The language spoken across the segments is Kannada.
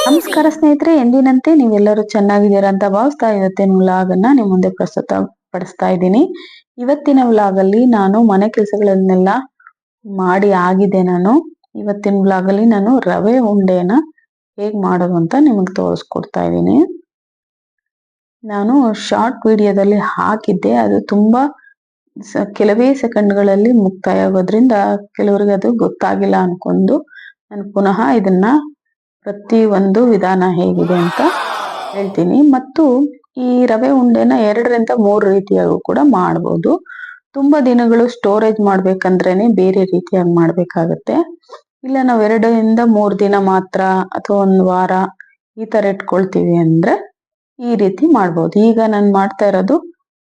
ನಮಸ್ಕಾರ ಸ್ನೇಹಿತರೆ, ಎಂದಿನಂತೆ ನೀವೆಲ್ಲರೂ ಚೆನ್ನಾಗಿದ್ದೀರಾ ಅಂತ ಭಾವಿಸ್ತಾ ಇವತ್ತಿನ ವ್ಲಾಗ್ ಅನ್ನ ನಿಮ್ಮ ಮುಂದೆ ಪ್ರಸ್ತುತ ಪಡಿಸ್ತಾ ಇದ್ದೀನಿ. ಇವತ್ತಿನ ವ್ಲಾಗ್ ಅಲ್ಲಿ ನಾನು ಮನೆ ಕೆಲಸಗಳನ್ನೆಲ್ಲ ಮಾಡಿ ಆಗಿದೆ. ಇವತ್ತಿನ ವ್ಲಾಗ್ ಅಲ್ಲಿ ನಾನು ರವೆ ಉಂಡೆನ ಹೇಗ್ ಮಾಡೋದು ಅಂತ ನಿಮಗೆ ತೋರಿಸ್ಕೊಡ್ತಾ ಇದ್ದೀನಿ. ನಾನು ಶಾರ್ಟ್ ವಿಡಿಯೋದಲ್ಲಿ ಹಾಕಿದ್ದೆ, ಅದು ತುಂಬಾ ಕೆಲವೇ ಸೆಕೆಂಡ್ಗಳಲ್ಲಿ ಮುಕ್ತಾಯ ಆಗೋದ್ರಿಂದ ಕೆಲವರಿಗೆ ಅದು ಗೊತ್ತಾಗಿಲ್ಲ ಅನ್ಕೊಂಡು ನಾನು ಪುನಃ ಇದನ್ನ ಪ್ರತಿ ಒಂದು ವಿಧಾನ ಹೇಗಿದೆ ಅಂತ ಹೇಳ್ತೀನಿ. ಮತ್ತು ಈ ರವೆ ಉಂಡೆನ 2ರಿಂದ 3 ರೀತಿಯಾಗೂ ಕೂಡ ಮಾಡ್ಬೋದು. ತುಂಬಾ ದಿನಗಳು ಸ್ಟೋರೇಜ್ ಮಾಡ್ಬೇಕಂದ್ರೇನೆ ಬೇರೆ ರೀತಿಯಾಗಿ ಮಾಡ್ಬೇಕಾಗತ್ತೆ. ಇಲ್ಲ ನಾವು 2ರಿಂದ 3 ದಿನ ಮಾತ್ರ ಅಥವಾ 1 ವಾರ ಈ ತರ ಇಟ್ಕೊಳ್ತೀವಿ ಅಂದ್ರೆ ಈ ರೀತಿ ಮಾಡ್ಬೋದು. ಈಗ ನಾನು ಮಾಡ್ತಾ ಇರೋದು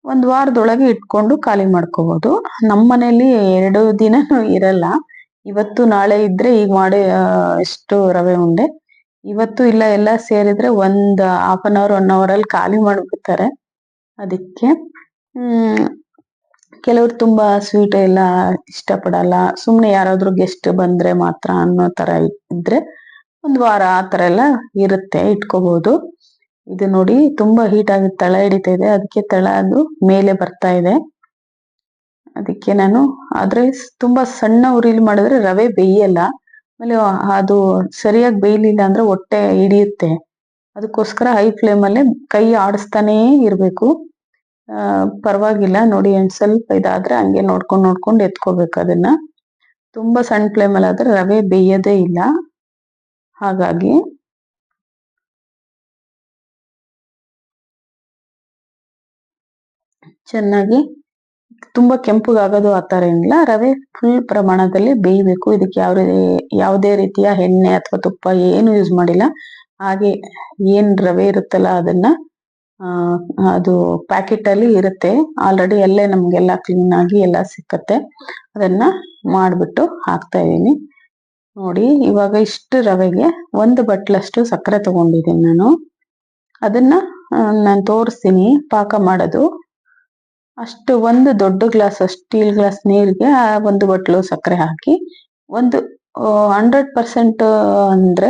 1 ವಾರದೊಳಗೆ ಇಟ್ಕೊಂಡು ಖಾಲಿ ಮಾಡ್ಕೋಬಹುದು. ನಮ್ಮ ಮನೇಲಿ 2 ದಿನನೂ ಇರಲ್ಲ. ಇವತ್ತು ನಾಳೆ ಇದ್ರೆ ಈಗ ಮಾಡಿ ಎಷ್ಟು ರವೆ ಉಂಡೆ ಇವತ್ತು ಇಲ್ಲ ಎಲ್ಲ ಸೇರಿದ್ರೆ ಒಂದು ಹಾಫ್ ಅನ್ ಅವರ್ 1 ಅವರ್ ಅಲ್ಲಿ ಖಾಲಿ ಮಾಡ್ಬಿಡ್ತಾರೆ. ಅದಕ್ಕೆ ಕೆಲವ್ರು ತುಂಬಾ ಸ್ವೀಟ್ ಎಲ್ಲ ಇಷ್ಟಪಡಲ್ಲ, ಸುಮ್ನೆ ಯಾರಾದ್ರೂ ಗೆಸ್ಟ್ ಬಂದ್ರೆ ಮಾತ್ರ ಅನ್ನೋ ತರ ಇದ್ರೆ 1 ವಾರ ಆ ತರ ಎಲ್ಲ ಇರುತ್ತೆ, ಇಟ್ಕೋಬಹುದು. ಇದು ನೋಡಿ ತುಂಬಾ ಹೀಟ್ ಆಗಿ ತಳ ಹಿಡಿತಾ ಇದೆ, ಅದಕ್ಕೆ ತಳ ಅದು ಮೇಲೆ ಬರ್ತಾ ಇದೆ. ಅದಕ್ಕೆ ನಾನು ಆದ್ರೆ ತುಂಬಾ ಸಣ್ಣ ಉರಿಲಿ ಮಾಡಿದ್ರೆ ರವೆ ಬೇಯಲ್ಲ, ಆಮೇಲೆ ಅದು ಸರಿಯಾಗಿ ಬೇಯಲಿಲ್ಲ ಅಂದ್ರೆ ಹೊಟ್ಟೆ ಹಿಡಿಯುತ್ತೆ. ಅದಕ್ಕೋಸ್ಕರ ಹೈ ಫ್ಲೇಮ್ ಅಲ್ಲೇ ಕೈ ಆಡಿಸ್ತಾನೇ ಇರ್ಬೇಕು. ಪರವಾಗಿಲ್ಲ ನೋಡಿ, ಸ್ವಲ್ಪ ಇದಾದ್ರೆ ಹಂಗೆ ನೋಡ್ಕೊಂಡು ಎತ್ಕೋಬೇಕು ಅದನ್ನ. ತುಂಬಾ ಸಣ್ಣ ಫ್ಲೇಮ್ ಅಲ್ಲಿ ಆದ್ರೆ ರವೆ ಬೇಯೋದೇ ಇಲ್ಲ. ಹಾಗಾಗಿ ಚೆನ್ನಾಗಿ ತುಂಬಾ ಕೆಂಪುಗಾಗೋದು ಆ ತರ ಏನಿಲ್ಲ, ರವೆ ಫುಲ್ ಪ್ರಮಾಣದಲ್ಲಿ ಬೇಯಬೇಕು. ಇದಕ್ಕೆ ಯಾವುದೇ ರೀತಿಯ ಎಣ್ಣೆ ಅಥವಾ ತುಪ್ಪ ಏನು ಯೂಸ್ ಮಾಡಿಲ್ಲ. ಹಾಗೆ ಏನ್ ರವೆ ಇರುತ್ತಲ್ಲ ಅದನ್ನ ಅದು ಪ್ಯಾಕೆಟ್ ಅಲ್ಲಿ ಇರುತ್ತೆ ಆಲ್ರೆಡಿ, ಅಲ್ಲೇ ನಮ್ಗೆಲ್ಲ ಕ್ಲೀನ್ ಆಗಿ ಎಲ್ಲ ಸಿಕ್ಕತ್ತೆ. ಅದನ್ನ ಮಾಡ್ಬಿಟ್ಟು ಹಾಕ್ತಾ ಇದೀನಿ. ನೋಡಿ ಇವಾಗ ಇಷ್ಟು ರವೆಗೆ 1 ಬಟ್ಲಷ್ಟು ಸಕ್ಕರೆ ತಗೊಂಡಿದ್ದೀನಿ ನಾನು. ಅದನ್ನ ನಾನು ತೋರಿಸ್ತೀನಿ ಪಾಕ ಮಾಡೋದು. ಅಷ್ಟು 1 ದೊಡ್ಡ ಗ್ಲಾಸ್ ಸ್ಟೀಲ್ ಗ್ಲಾಸ್ ನೀರಿಗೆ 1 ಬಟ್ಲು ಸಕ್ಕರೆ ಹಾಕಿ, 100% ಅಂದ್ರೆ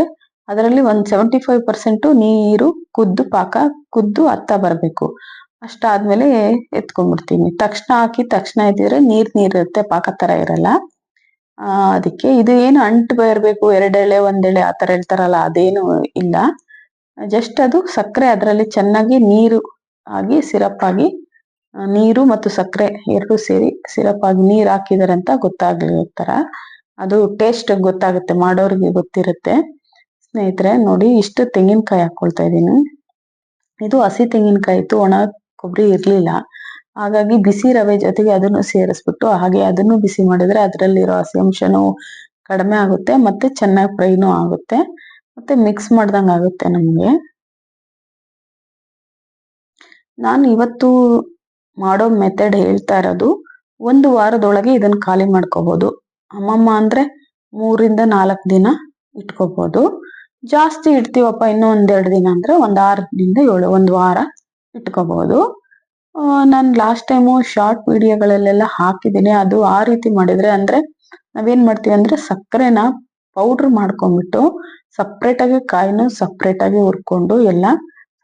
ಅದರಲ್ಲಿ 75% ನೀರು ಪಾಕ ಕುದ್ದು ಹತ್ತ ಬರ್ಬೇಕು. ಅಷ್ಟಾದ್ಮೇಲೆ ಎತ್ಕೊಂಡ್ಬಿಡ್ತೀನಿ. ತಕ್ಷಣ ಹಾಕಿ ತಕ್ಷಣ ಎತ್ತಿದ್ರೆ ನೀರ್ ಇರುತ್ತೆ, ಪಾಕ ತರ ಇರಲ್ಲ. ಅದಕ್ಕೆ ಇದು ಏನು ಅಂಟು ಬರಬೇಕು 2 ಎಳೆ 1 ಎಳೆ ಆ ತರ ಹೇಳ್ತಾರಲ್ಲ, ಅದೇನು ಇಲ್ಲ. ಜಸ್ಟ್ ಅದು ಸಕ್ಕರೆ ಅದರಲ್ಲಿ ಚೆನ್ನಾಗಿ ನೀರು ಆಗಿ ಸಿರಪ್ ಆಗಿ, ನೀರು ಮತ್ತು ಸಕ್ಕರೆ 2 ಸೇರಿ ಸಿರಪ್ ಆಗಿ ನೀರ್ ಹಾಕಿದಾರೆ ಅಂತ ಗೊತ್ತಾಗ್ಲಿರ್ತಾರ. ಅದು ಟೇಸ್ಟ್ ಗೊತ್ತಾಗುತ್ತೆ, ಮಾಡೋರಿಗೆ ಗೊತ್ತಿರುತ್ತೆ. ಸ್ನೇಹಿತರೆ ನೋಡಿ, ಇಷ್ಟು ತೆಂಗಿನಕಾಯಿ ಹಾಕೊಳ್ತಾ ಇದ್ದೀನಿ. ಇದು ಹಸಿ ತೆಂಗಿನಕಾಯಿ ಇತ್ತು, ಒಣ ಕೊಬ್ಬರಿ ಇರ್ಲಿಲ್ಲ. ಹಾಗಾಗಿ ಬಿಸಿ ರವೆ ಜೊತೆಗೆ ಅದನ್ನು ಸೇರಿಸ್ಬಿಟ್ಟು ಹಾಗೆ ಅದನ್ನು ಬಿಸಿ ಮಾಡಿದ್ರೆ ಅದರಲ್ಲಿರೋ ಹಸಿ ಅಂಶನೂ ಕಡಿಮೆ ಆಗುತ್ತೆ, ಮತ್ತೆ ಚೆನ್ನಾಗಿ ಫ್ರೈನೂ ಆಗುತ್ತೆ, ಮತ್ತೆ ಮಿಕ್ಸ್ ಮಾಡ್ದಂಗ ಆಗುತ್ತೆ ನಮ್ಗೆ. ನಾನು ಇವತ್ತು ಮಾಡೋ ಮೆಥಡ್ ಹೇಳ್ತಾ ಇರೋದು, 1 ವಾರದೊಳಗೆ ಇದನ್ನ ಖಾಲಿ ಮಾಡ್ಕೋಬಹುದು. ಅಮ್ಮಮ್ಮ ಅಂದ್ರೆ 3ರಿಂದ 4 ದಿನ ಇಟ್ಕೋಬಹುದು. ಜಾಸ್ತಿ ಇಡ್ತೀವಪ್ಪ ಇನ್ನೂ 1-2 ದಿನ ಅಂದ್ರೆ 6ರಿಂದ 7 1 ವಾರ ಇಟ್ಕೋಬಹುದು. ನಾನು ಲಾಸ್ಟ್ ಟೈಮು ಶಾರ್ಟ್ ವಿಡಿಯೋಗಳಲ್ಲೆಲ್ಲ ಹಾಕಿದ್ದೀನಿ. ಅದು ಆ ರೀತಿ ಮಾಡಿದ್ರೆ ಅಂದ್ರೆ ನಾವೇನ್ ಮಾಡ್ತೀವಿ ಅಂದ್ರೆ ಸಕ್ಕರೆನ ಪೌಡ್ರ್ ಮಾಡ್ಕೊಂಡ್ಬಿಟ್ಟು ಸಪ್ರೇಟ್ ಆಗಿ ಕಾಯಿನ ಸಪ್ರೇಟ್ ಆಗಿ ಹುರ್ಕೊಂಡು ಎಲ್ಲ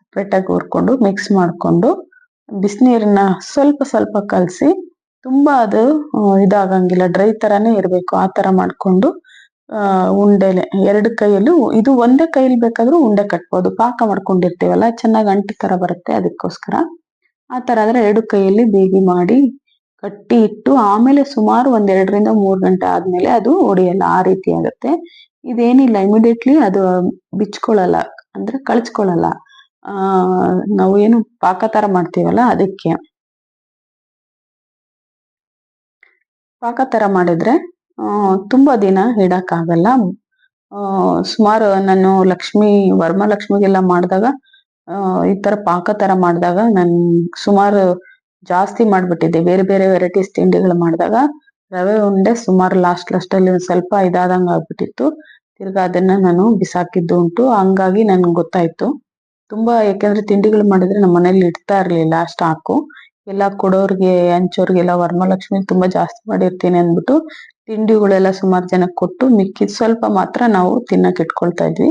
ಸಪ್ರೇಟ್ ಆಗಿ ಹುರ್ಕೊಂಡು ಮಿಕ್ಸ್ ಮಾಡ್ಕೊಂಡು ಬಿಸಿನೀರನ್ನ ಸ್ವಲ್ಪ ಕಲಸಿ, ತುಂಬಾ ಅದು ಇದಾಗಂಗಿಲ್ಲ, ಡ್ರೈ ತರಾನೇ ಇರ್ಬೇಕು ಆ ತರ ಮಾಡ್ಕೊಂಡು ಉಂಡೆಲೆ 2 ಕೈಯಲ್ಲೂ, ಇದು ಒಂದೇ ಕೈಲಿ ಬೇಕಾದ್ರೂ ಉಂಡೆ ಕಟ್ಬೋದು. ಪಾಕ ಮಾಡ್ಕೊಂಡಿರ್ತೀವಲ್ಲ ಚೆನ್ನಾಗಿ ಅಂಟು ತರ ಬರುತ್ತೆ, ಅದಕ್ಕೋಸ್ಕರ ಆ ತರ ಆದ್ರೆ 2 ಕೈಯಲ್ಲಿ ಬೇಗಿ ಮಾಡಿ ಕಟ್ಟಿ ಇಟ್ಟು ಆಮೇಲೆ ಸುಮಾರು 1-2ರಿಂದ 3 ಗಂಟೆ ಆದ್ಮೇಲೆ ಅದು ಒಡೆಯಲ್ಲ, ಆ ರೀತಿ ಆಗುತ್ತೆ. ಇದೇನಿಲ್ಲ, ಇಮಿಡಿಯೇಟ್ಲಿ ಅದು ಬಿಚ್ಕೊಳ್ಳಲ್ಲ ಅಂದ್ರೆ ಕಳ್ಚ್ಕೊಳ್ಳಲ್ಲ. ನಾವು ಏನು ಪಾಕ ತರ ಮಾಡ್ತೀವಲ್ಲ ಅದಕ್ಕೆ. ಪಾಕ ತರ ಮಾಡಿದ್ರೆ ತುಂಬಾ ದಿನ ಇಡಕ್ಕಾಗಲ್ಲ. ಸುಮಾರು ನಾನು ವರಮಹಾಲಕ್ಷ್ಮಿಗೆಲ್ಲ ಮಾಡಿದಾಗ ಈ ತರ ಪಾಕ ತರ ಮಾಡಿದಾಗ ನಾನು ಸುಮಾರು ಜಾಸ್ತಿ ಮಾಡ್ಬಿಟ್ಟಿದ್ದೆ. ಬೇರೆ ಬೇರೆ ವೆರೈಟೀಸ್ ತಿಂಡಿಗಳು ಮಾಡಿದಾಗ ರವೆ ಉಂಡೆ ಸುಮಾರು ಲಾಸ್ಟ್ ಅಲ್ಲಿ ಒಂದ್ ಸ್ವಲ್ಪ ಇದಾದಂಗ ಆಗ್ಬಿಟ್ಟಿತ್ತು. ತಿರ್ಗಾ ಅದನ್ನ ನಾನು ಬಿಸಾಕಿದ್ದು ಉಂಟು. ಹಂಗಾಗಿ ನನ್ಗೆ ಗೊತ್ತಾಯ್ತು ತುಂಬಾ, ಯಾಕಂದ್ರೆ ತಿಂಡಿಗಳು ಮಾಡಿದ್ರೆ ನಮ್ಮ ಮನೇಲಿ ಇಡ್ತಾ ಇರ್ಲಿಲ್ಲ ಸ್ಟಾಕು. ಎಲ್ಲ ಕೊಡೋರ್ಗೆ ಹಂಚೋರ್ಗೆಲ್ಲ ವರಮಹಾಲಕ್ಷ್ಮಿ ತುಂಬಾ ಜಾಸ್ತಿ ಮಾಡಿರ್ತೀನಿ ಅಂದ್ಬಿಟ್ಟು ತಿಂಡಿಗಳೆಲ್ಲ ಸುಮಾರು ಜನಕ್ಕೆ ಕೊಟ್ಟು ಮಿಕ್ಕಿದ್ ಸ್ವಲ್ಪ ಮಾತ್ರ ನಾವು ತಿನ್ನಕ್ ಇಟ್ಕೊಳ್ತಾ ಇದ್ವಿ.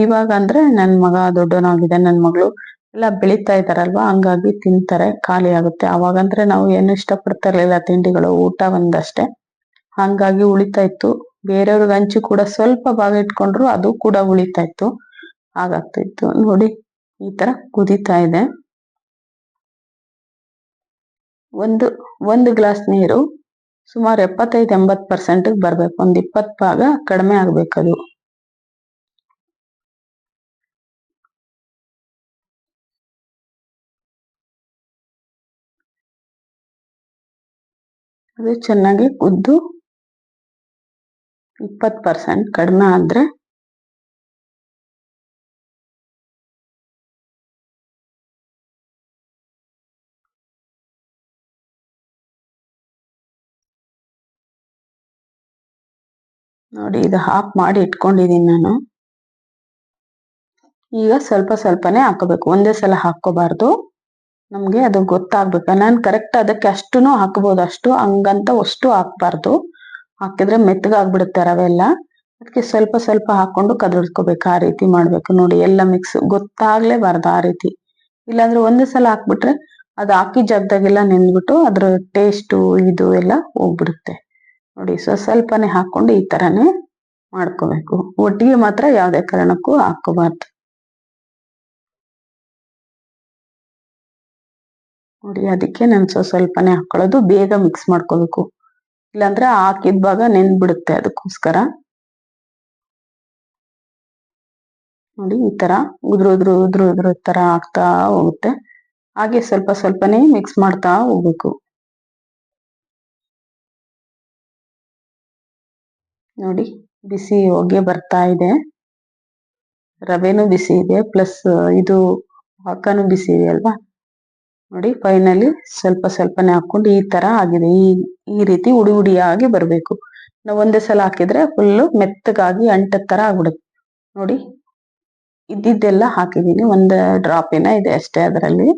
ಇವಾಗ ಅಂದ್ರೆ ನನ್ ಮಗ ದೊಡ್ಡವನಾಗಿದೆ, ನನ್ ಮಗಳು ಎಲ್ಲ ಬೆಳೀತಾ ಇದಾರಲ್ವಾ, ಹಂಗಾಗಿ ತಿಂತಾರೆ, ಖಾಲಿ ಆಗುತ್ತೆ. ಅವಾಗಂದ್ರೆ ನಾವು ಏನು ಇಷ್ಟಪಡ್ತಾ ಇರ್ಲಿಲ್ಲ, ತಿಂಡಿಗಳು ಊಟ ಒಂದಷ್ಟೇ, ಹಂಗಾಗಿ ಉಳಿತಾ ಇತ್ತು. ಬೇರೆಯವ್ರಿಗೆ ಹಂಚಿ ಕೂಡ ಸ್ವಲ್ಪ ಭಾಗ ಇಟ್ಕೊಂಡ್ರು ಅದು ಕೂಡ ಉಳಿತಾ ಇತ್ತು, ಹಾಗಾಗ್ತಾ ಇತ್ತು. ನೋಡಿ ಈ ತರ ಕುದೀತಾ ಇದೆ. ಒಂದು ಗ್ಲಾಸ್ ನೀರು ಸುಮಾರು 75-80% ಬರ್ಬೇಕು, 20 ಭಾಗ ಕಡಿಮೆ ಆಗ್ಬೇಕದು. ಅದು ಚೆನ್ನಾಗಿ ಕುದ್ದು 20% ಕಡಿಮೆ ಆದ್ರೆ ನೋಡಿ, ಇದು ಹಾಫ್ ಮಾಡಿ ಇಟ್ಕೊಂಡಿದೀನಿ ನಾನು. ಈಗ ಸ್ವಲ್ಪ ಸ್ವಲ್ಪನೇ ಹಾಕೋಬೇಕು, ಒಂದೇ ಸಲ ಹಾಕೋಬಾರ್ದು. ನಮ್ಗೆ ಅದು ಗೊತ್ತಾಗ್ಬೇಕು. ನಾನು ಕರೆಕ್ಟ್ ಅದಕ್ಕೆ ಅಷ್ಟುನು ಹಾಕಬಹುದು, ಅಷ್ಟು ಹಂಗಂತ ಅಷ್ಟು ಹಾಕ್ಬಾರ್ದು, ಹಾಕಿದ್ರೆ ಮೆತ್ತಗಾಗ್ಬಿಡುತ್ತೆ ರವೆ ಎಲ್ಲ. ಅದಕ್ಕೆ ಸ್ವಲ್ಪ ಸ್ವಲ್ಪ ಹಾಕೊಂಡು ಕದಡ್ಸ್ಕೋಬೇಕು, ಆ ರೀತಿ ಮಾಡ್ಬೇಕು. ನೋಡಿ ಎಲ್ಲ ಮಿಕ್ಸ್ ಗೊತ್ತಾಗ್ಲೇಬಾರ್ದು ಆ ರೀತಿ, ಇಲ್ಲಾಂದ್ರೆ ಒಂದೇ ಸಲ ಹಾಕ್ಬಿಟ್ರೆ ಅದು ಹಾಕಿ ಜಾಗದಾಗೆಲ್ಲ ನೆಂದ್ಬಿಟ್ಟು ಅದ್ರ ಟೇಸ್ಟು ಇದು ಎಲ್ಲ ಹೋಗ್ಬಿಡುತ್ತೆ. ನೋಡಿ ಸ್ವಲ್ಪನೇ ಹಾಕೊಂಡು ಈ ತರಾನೇ ಮಾಡ್ಕೋಬೇಕು. ಒಟ್ಟಿಗೆ ಮಾತ್ರ ಯಾವ್ದೇ ಕಾರಣಕ್ಕೂ ಹಾಕೋಬಾರ್ದು. ನೋಡಿ ಅದಕ್ಕೆ ನಾನು ಸ್ವಲ್ಪನೇ ಹಾಕೊಳ್ಳೋದು, ಬೇಗ ಮಿಕ್ಸ್ ಮಾಡ್ಕೋಬೇಕು, ಇಲ್ಲಾಂದ್ರೆ ಹಾಕಿದ ಭಾಗ ನೆಂದ್ಬಿಡುತ್ತೆ, ಅದಕ್ಕೋಸ್ಕರ. ನೋಡಿ ಈ ತರ ಉದ್ರ ತರ ಆಗ್ತಾ ಹೋಗುತ್ತೆ. ಹಾಗೆ ಸ್ವಲ್ಪ ಸ್ವಲ್ಪನೇ ಮಿಕ್ಸ್ ಮಾಡ್ತಾ ಹೋಗ್ಬೇಕು. ನೋಡಿ ಬಿಸಿ ಹೊಗೆ ಬರ್ತಾ ಇದೆ, ರವೆನೂ ಬಿಸಿ ಇದೆ, ಪ್ಲಸ್ ಇದು ಪಾಕನೂ ಬಿಸಿ ಇದೆ ಅಲ್ವಾ. ನೋಡಿ ಫೈನಲಿ ಸ್ವಲ್ಪ ಸ್ವಲ್ಪನೇ ಹಾಕೊಂಡು ಈ ತರ ಆಗಿದೆ. ಈ ರೀತಿ ಉಡಿಯಾಗಿ ಬರ್ಬೇಕು. ನಾವು ಒಂದೇ ಸಲ ಹಾಕಿದ್ರೆ ಫುಲ್ಲು ಮೆತ್ತಗಾಗಿ ಅಂಟದ ತರ ಆಗ್ಬಿಡುತ್ತೆ. ನೋಡಿ ಇದ್ದಿದ್ದೆಲ್ಲ ಹಾಕಿದೀನಿ, ಒಂದು ಡ್ರಾಪಿನ ಇದೆ ಅಷ್ಟೇ ಅದರಲ್ಲಿ.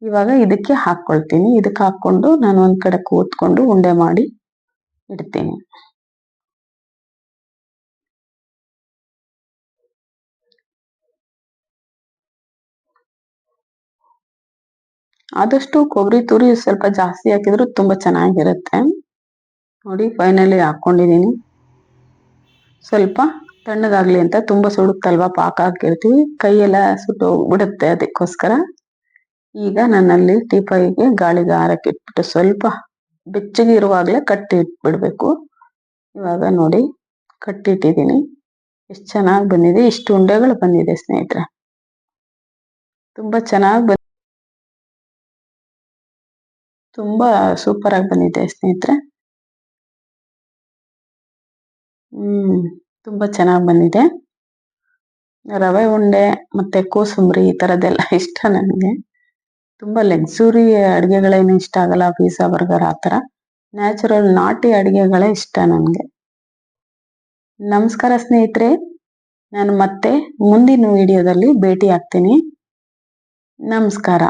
ಇವಾಗ ಇದಕ್ಕೆ ಹಾಕೊಳ್ತೀನಿ. ಇದಕ್ಕೆ ಹಾಕೊಂಡು ನಾನು ಒಂದ್ ಕಡೆ ಕೂತ್ಕೊಂಡು ಉಂಡೆ ಮಾಡಿ ಇಡ್ತೀನಿ. ಆದಷ್ಟು ಕೊಬ್ಬರಿ ತುರಿ ಸ್ವಲ್ಪ ಜಾಸ್ತಿ ಹಾಕಿದ್ರು ತುಂಬಾ ಚೆನ್ನಾಗಿರುತ್ತೆ. ನೋಡಿ ಫೈನಲಿ ಹಾಕೊಂಡಿದೀನಿ. ಸ್ವಲ್ಪ ತಣ್ಣಗಾಗ್ಲಿ ಅಂತ, ತುಂಬಾ ಸುಡುತ್ತಲ್ವಾ ಪಾಕ ಹಾಕಿರ್ತೀವಿ, ಕೈಯೆಲ್ಲ ಸುಟ್ಟು ಬಿಡುತ್ತೆ, ಅದಕ್ಕೋಸ್ಕರ. ಈಗ ನನ್ನಲ್ಲಿ ಟೀಪಾಯಿಗೆ ಗಾಳಿಗೆ ಆರಕ್ಕೆ ಇಟ್ಬಿಟ್ಟು ಸ್ವಲ್ಪ ಬೆಚ್ಚಗೆ ಇರುವಾಗಲೇ ಕಟ್ಟಿ ಇಟ್ಬಿಡ್ಬೇಕು. ಇವಾಗ ನೋಡಿ ಕಟ್ಟಿಟ್ಟಿದ್ದೀನಿ, ಎಷ್ಟು ಚೆನ್ನಾಗಿ ಬಂದಿದೆ, ಇಷ್ಟು ಉಂಡೆಗಳು ಬಂದಿದೆ ಸ್ನೇಹಿತರೆ, ತುಂಬಾ ಚೆನ್ನಾಗಿ ತುಂಬಾ ಸೂಪರ್ ಆಗಿ ಬಂದಿದೆ ಸ್ನೇಹಿತರೆ. ತುಂಬಾ ಚೆನ್ನಾಗಿ ಬಂದಿದೆ. ರವೆ ಉಂಡೆ ಮತ್ತೆ ಕೋಸಂಬರಿ ಈ ತರದೆಲ್ಲ ಇಷ್ಟ ನನಗೆ. ತುಂಬಾ ಲಕ್ಸುರಿ ಅಡುಗೆಗಳೇನು ಇಷ್ಟ ಆಗಲ್ಲ, ಪಿಜ್ಜಾ ಬರ್ಗರ್ ಆ ಥರ. ನ್ಯಾಚುರಲ್ ನಾಟಿ ಅಡುಗೆಗಳೇ ಇಷ್ಟ ನನಗೆ. ನಮಸ್ಕಾರ ಸ್ನೇಹಿತರೆ, ನಾನು ಮತ್ತೆ ಮುಂದಿನ ವಿಡಿಯೋದಲ್ಲಿ ಭೇಟಿ ಆಗ್ತೀನಿ. ನಮಸ್ಕಾರ.